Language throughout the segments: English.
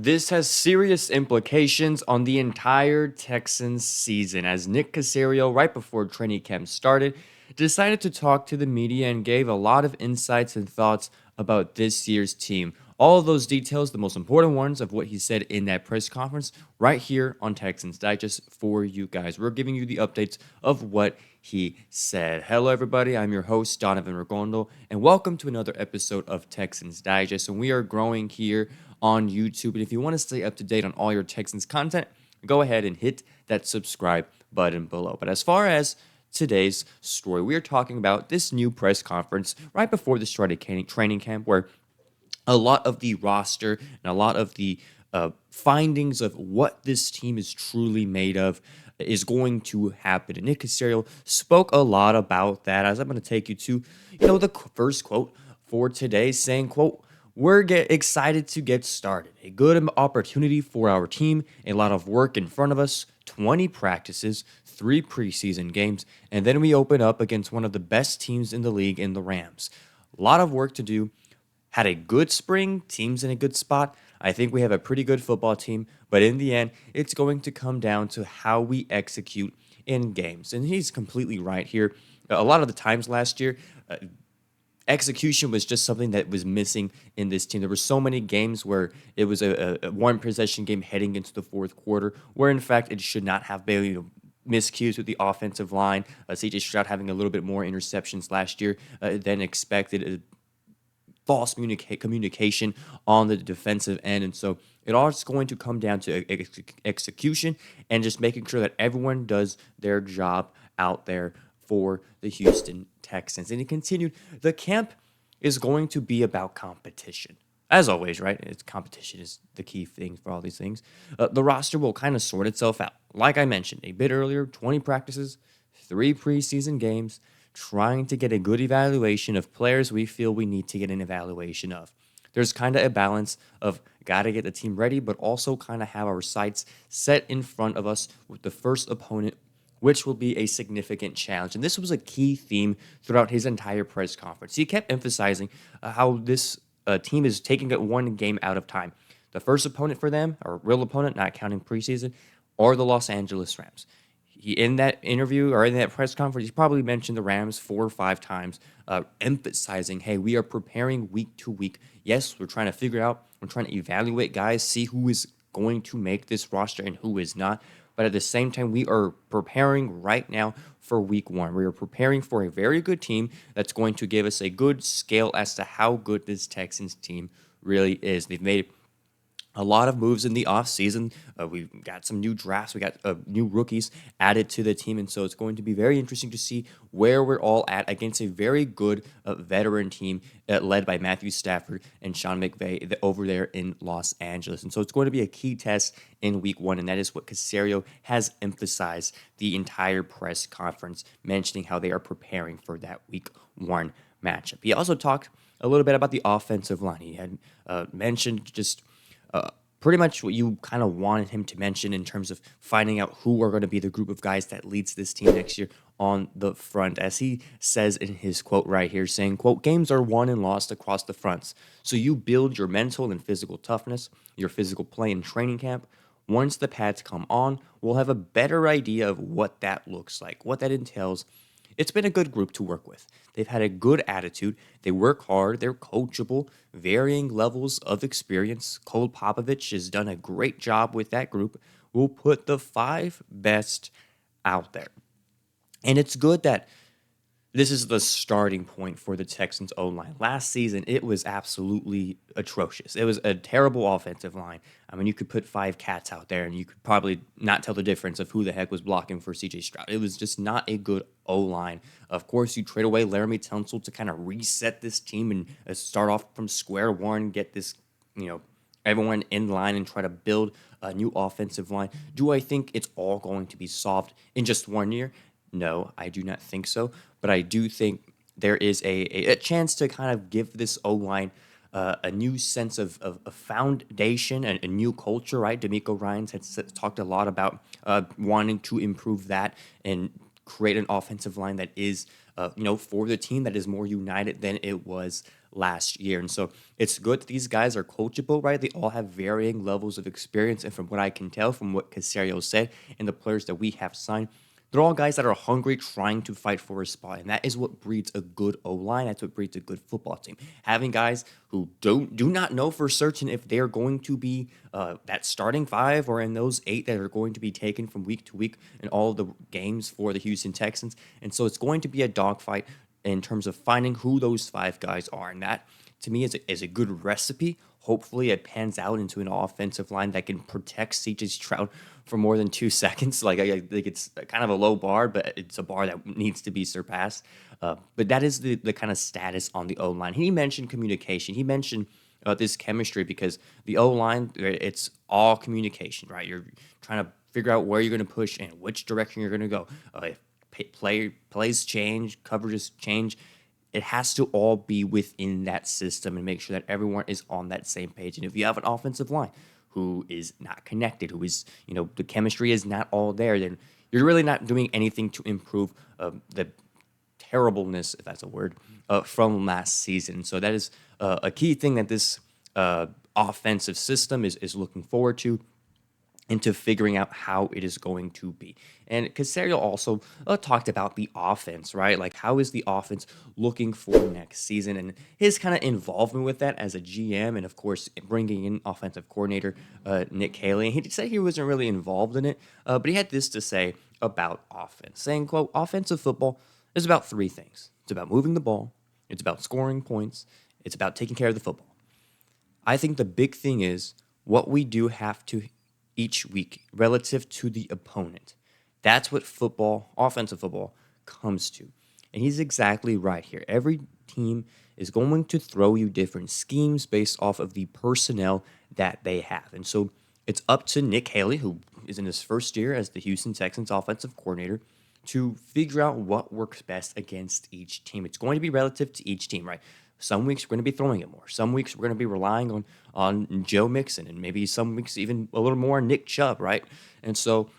This has serious implications on the entire Texans season, as Nick Caserio, right before training camp started, decided to talk to the media and gave a lot of insights and thoughts about this year's team. All of those details, the most important ones of what he said in that press conference, right here on Texans Digest for you guys. We're giving you the updates of what he said. Hello, everybody. I'm your host, Donovan Ricondo, and welcome to another episode of Texans Digest. And we are growing here on YouTube. And if you want to stay up to date on all your Texans content, go ahead and hit that subscribe button below. But as far as today's story, we are talking about this new press conference right before the start of training camp, where a lot of the roster and a lot of the findings of what this team is truly made of is going to happen. And Nick Caserio spoke a lot about that, as I'm going to take you to, the first quote for today, saying, quote, "We're excited to get started. A good opportunity for our team, a lot of work in front of us, 20 practices, 3 preseason games, and then we open up against one of the best teams in the league in the Rams. A lot of work to do. Had a good spring, team's in a good spot. I think we have a pretty good football team, but in the end, it's going to come down to how we execute in games." And he's completely right here. A lot of the times last year, execution was just something that was missing in this team. There were so many games where it was a one possession game heading into the fourth quarter, where in fact it should not have been. Miscues with the offensive line. CJ Stroud having a little bit more interceptions last year than expected. False communication on the defensive end. And so it all is going to come down to execution and just making sure that everyone does their job out there for the Houston Texans. And he continued, the camp is going to be about competition. As always, right? Competition is the key thing for all these things. The roster will kind of sort itself out. Like I mentioned a bit earlier, 20 practices, 3 preseason games, trying to get a good evaluation of players we feel we need to get an evaluation of. There's kind of a balance of got to get the team ready, but also kind of have our sights set in front of us with the first opponent, which will be a significant challenge. And this was a key theme throughout his entire press conference. He kept emphasizing how this team is taking it one game out of time. The first opponent for them, or real opponent, not counting preseason, are the Los Angeles Rams. In that interview or in that press conference, he probably mentioned the Rams 4 or 5 times, emphasizing, hey, we are preparing week to week. Yes, we're trying to figure out, we're trying to evaluate guys, see who is going to make this roster and who is not. But at the same time, we are preparing right now for week 1. We are preparing for a very good team that's going to give us a good scale as to how good this Texans team really is. They've made a lot of moves in the offseason. We've got some new drafts. We got new rookies added to the team. And so it's going to be very interesting to see where we're all at against a very good veteran team led by Matthew Stafford and Sean McVay over there in Los Angeles. And so it's going to be a key test in week 1. And that is what Caserio has emphasized the entire press conference, mentioning how they are preparing for that week 1 matchup. He also talked a little bit about the offensive line. He had mentioned just pretty much what you kind of wanted him to mention in terms of finding out who are going to be the group of guys that leads this team next year on the front. As he says in his quote right here, saying, quote, "Games are won and lost across the fronts. So you build your mental and physical toughness, your physical play in training camp. Once the pads come on, we'll have a better idea of what that looks like, what that entails." It's been a good group to work with. They've had a good attitude. They work hard. They're coachable, varying levels of experience. Cole Popovich has done a great job with that group. We'll put the 5 best out there. And it's good that this is the starting point for the Texans O-line. Last season, it was absolutely atrocious. It was a terrible offensive line. I mean, you could put 5 cats out there, and you could probably not tell the difference of who the heck was blocking for CJ Stroud. It was just not a good O-line. Of course, you trade away Laramie Tunsil to kind of reset this team and start off from square one, get this, everyone in line and try to build a new offensive line. Do I think it's all going to be solved in just 1 year? No, I do not think so. But I do think there is a chance to kind of give this O-line a new sense of foundation and a new culture, right? DeMeco Ryans has talked a lot about wanting to improve that and create an offensive line that is for the team that is more united than it was last year. And so it's good that these guys are coachable, right? They all have varying levels of experience. And from what I can tell, from what Caserio said and the players that we have signed, they're all guys that are hungry, trying to fight for a spot, and that is what breeds a good O line. That's what breeds a good football team. Having guys who do not know for certain if they are going to be that starting five or in those 8 that are going to be taken from week to week in all of the games for the Houston Texans, and so it's going to be a dogfight in terms of finding who those 5 guys are, and that to me is a good recipe. Hopefully, it pans out into an offensive line that can protect CJ Stroud for more than 2 seconds. Like I think it's kind of a low bar, but it's a bar that needs to be surpassed. But that is the kind of status on the O line. He mentioned communication. He mentioned this chemistry because the O line, it's all communication, right? You're trying to figure out where you're going to push and which direction you're going to go. If plays change, coverages change, it has to all be within that system and make sure that everyone is on that same page. And if you have an offensive line who is not connected, who is, the chemistry is not all there, then you're really not doing anything to improve the terribleness, if that's a word, from last season. So that is a key thing that this offensive system is looking forward to, into figuring out how it is going to be. And Caserio also talked about the offense, right? Like, how is the offense looking for next season and his kind of involvement with that as a GM, and of course, bringing in offensive coordinator Nick Caserio. He said he wasn't really involved in it, but he had this to say about offense, saying, quote, offensive football is about 3 things. It's about moving the ball, it's about scoring points, it's about taking care of the football. I think the big thing is what we do have to each week relative to the opponent. That's what football, offensive football, comes to. And he's exactly right here. Every team is going to throw you different schemes based off of the personnel that they have. And so it's up to Nick Caserio, who is in his first year as the Houston Texans offensive coordinator, to figure out what works best against each team. It's going to be relative to each team, right? Some weeks we're going to be throwing it more. Some weeks we're going to be relying on Joe Mixon, and maybe some weeks even a little more Nick Chubb, right? And so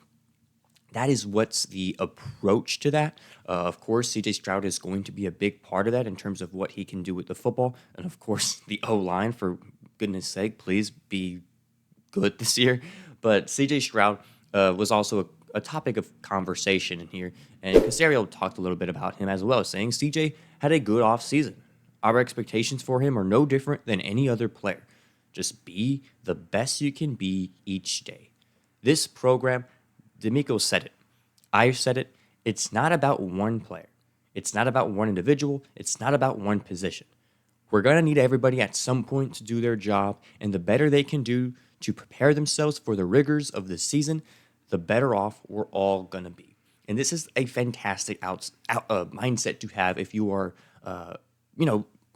that is what's the approach to that. Of course, CJ Stroud is going to be a big part of that in terms of what he can do with the football. And of course, the O-line, for goodness sake, please be good this year. But CJ Stroud was also a topic of conversation in here. And Caserio talked a little bit about him as well, saying CJ had a good offseason. Our expectations for him are no different than any other player. Just be the best you can be each day. This program, DeMeco said it. I said it. It's not about one player. It's not about one individual. It's not about one position. We're going to need everybody at some point to do their job, and the better they can do to prepare themselves for the rigors of the season, the better off we're all going to be. And this is a fantastic mindset to have if you are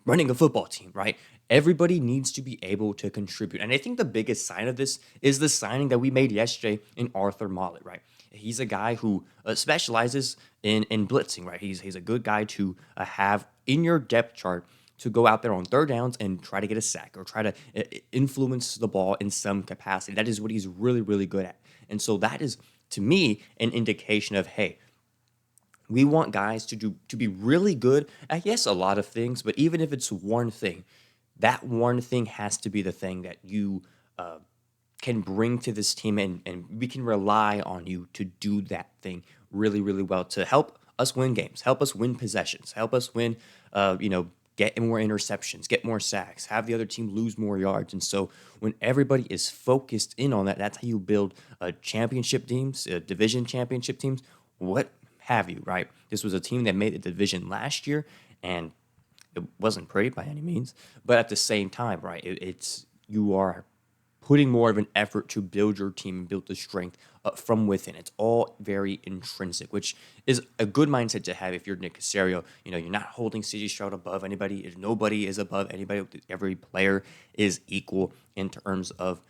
running a football team, right? Everybody needs to be able to contribute. And I think the biggest sign of this is the signing that we made yesterday in Arthur Mollett, right? He's a guy who specializes in blitzing, right? He's a good guy to have in your depth chart to go out there on third downs and try to get a sack or try to influence the ball in some capacity. That is what he's really, really good at. And so that is, to me, an indication of, hey, we want guys to be really good at, yes, a lot of things, but even if it's one thing, that one thing has to be the thing that you can bring to this team, and we can rely on you to do that thing really, really well to help us win games, help us win possessions, help us win, get more interceptions, get more sacks, have the other team lose more yards. And so when everybody is focused in on that, that's how you build championship teams, division championship teams, what have you, right? This was a team that made the division last year, and it wasn't pretty by any means. But at the same time, right, you are putting more of an effort to build your team and build the strength from within. It's all very intrinsic, which is a good mindset to have if you're Nick Caserio. You're not holding CJ Stroud above anybody. Nobody is above anybody. Every player is equal in terms of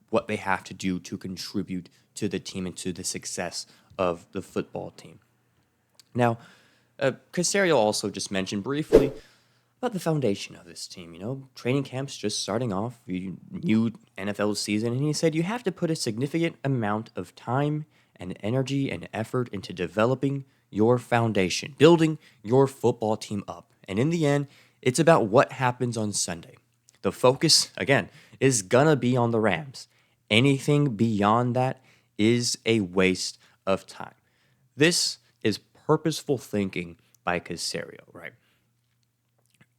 what they have to do to contribute to the team and to the success of the football team. Now, Caserio also just mentioned briefly about the foundation of this team. Training camp's just starting off, new NFL season, and he said you have to put a significant amount of time and energy and effort into developing, your foundation, building your football team up. And in the end, it's about what happens on Sunday. The focus, again, is gonna be on the Rams. Anything beyond that is a waste of time. This is purposeful thinking by Caserio, right?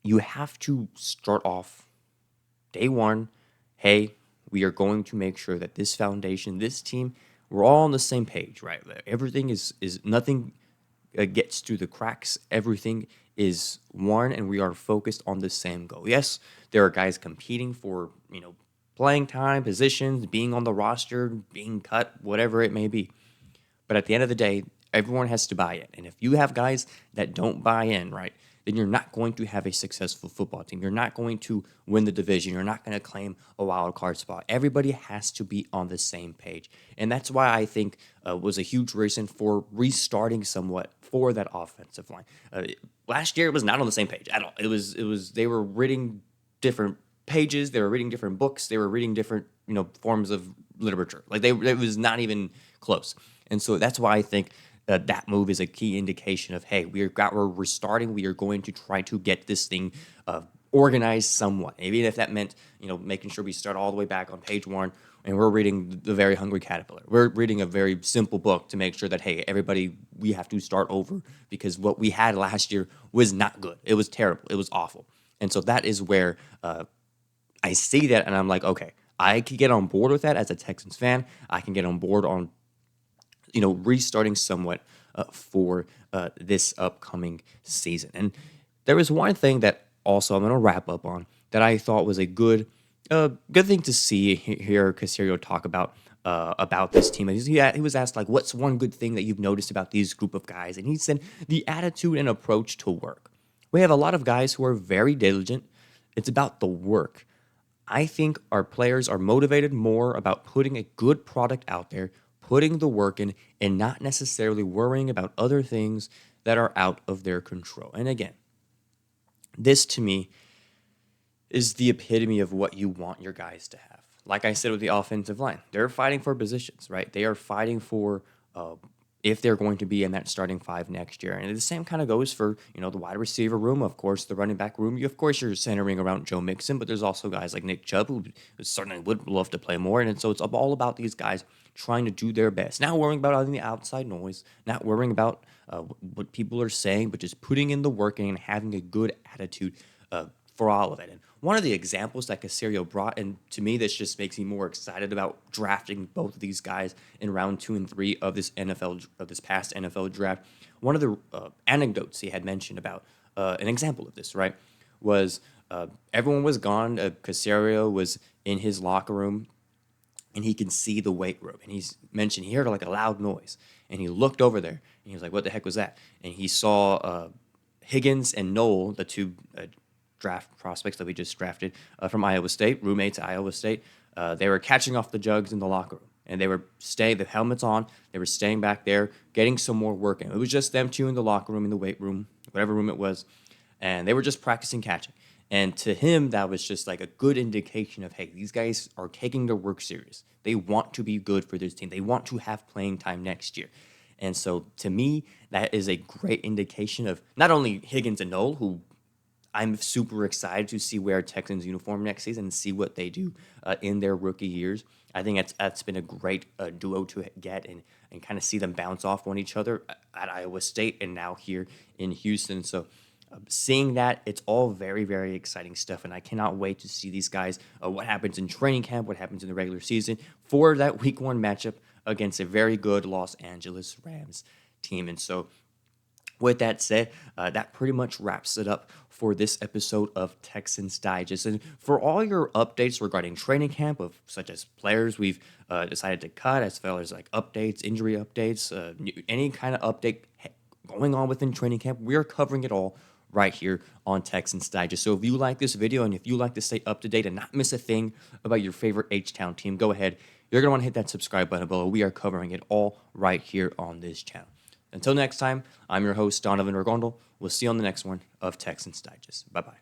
You have to start off day one. Hey, we are going to make sure that this foundation, this team, we're all on the same page, right? Everything is nothing gets through the cracks. Everything is one, and we are focused on the same goal. Yes, there are guys competing for playing time, positions, being on the roster, being cut, whatever it may be. But at the end of the day, everyone has to buy in. And if you have guys that don't buy in, right, then you're not going to have a successful football team. You're not going to win the division. You're not going to claim a wild card spot. Everybody has to be on the same page. And that's why I think was a huge reason for restarting somewhat for that offensive line. Last year, it was not on the same page at all. It was they were reading different pages. They were reading different books. They were reading different, forms of literature. Like it was not even close. And so that's why I think that move is a key indication of, hey, we're restarting. We are going to try to get this thing organized somewhat. Even if that meant, making sure we start all the way back on page one and we're reading The Very Hungry Caterpillar. We're reading a very simple book to make sure that, hey, everybody, we have to start over because what we had last year was not good. It was terrible. It was awful. And so that is where I see that and I'm like, okay, I can get on board with that as a Texans fan. I can get on board on restarting somewhat for this upcoming season. And there was one thing that also I'm going to wrap up on that I thought was a good thing to see hear Caserio talk about this team. He was asked, like, what's one good thing that you've noticed about these group of guys? And he said the attitude and approach to work. We have a lot of guys who are very diligent. It's about the work. I think our players are motivated more about putting a good product out there, putting the work in, and not necessarily worrying about other things that are out of their control. And again, this to me is the epitome of what you want your guys to have. Like I said with the offensive line, they're fighting for positions, right? They are fighting for if they're going to be in that starting five next year. And the same kind of goes for, the wide receiver room, of course, the running back room. Of course, you're centering around Joe Mixon, but there's also guys like Nick Chubb who certainly would love to play more. And so it's all about these guys trying to do their best. Not worrying about the outside noise, not worrying about what people are saying, but just putting in the work and having a good attitude for all of it. And one of the examples that Caserio brought, and to me, this just makes me more excited about drafting both of these guys in round 2 and 3 of this past NFL draft. One of the anecdotes he had mentioned about an example of this, right, was everyone was gone. Caserio was in his locker room, and he can see the weight room. And he's mentioned he heard like a loud noise, and he looked over there, and he was like, "What the heck was that?" And he saw Higgins and Noel, the two draft prospects that we just drafted from Iowa State, roommates at Iowa State. They were catching off the jugs in the locker room, and they were staying, the helmets on, they were staying back there, getting some more work in. It was just them two in the locker room, in the weight room, whatever room it was, and they were just practicing catching. And to him, that was just like a good indication of, hey, these guys are taking their work serious. They want to be good for this team. They want to have playing time next year. And so to me, that is a great indication of not only Higgins and Noel, who I'm super excited to see wear Texans uniform next season and see what they do in their rookie years. I think that's been a great duo to get and kind of see them bounce off on each other at Iowa State and now here in Houston. So seeing that, it's all very, very exciting stuff, and I cannot wait to see these guys, what happens in training camp, what happens in the regular season for that Week 1 matchup against a very good Los Angeles Rams team. And so with that said, that pretty much wraps it up for this episode of Texans Digest. And for all your updates regarding training camp, of such as players we've decided to cut, as well as like updates, injury updates, any kind of update going on within training camp, we are covering it all right here on Texans Digest. So if you like this video and if you like to stay up to date and not miss a thing about your favorite H-Town team, go ahead. You're going to want to hit that subscribe button below. We are covering it all right here on this channel. Until next time, I'm your host, Donovan Ricondo. We'll see you on the next one of Texans Digest. Bye-bye.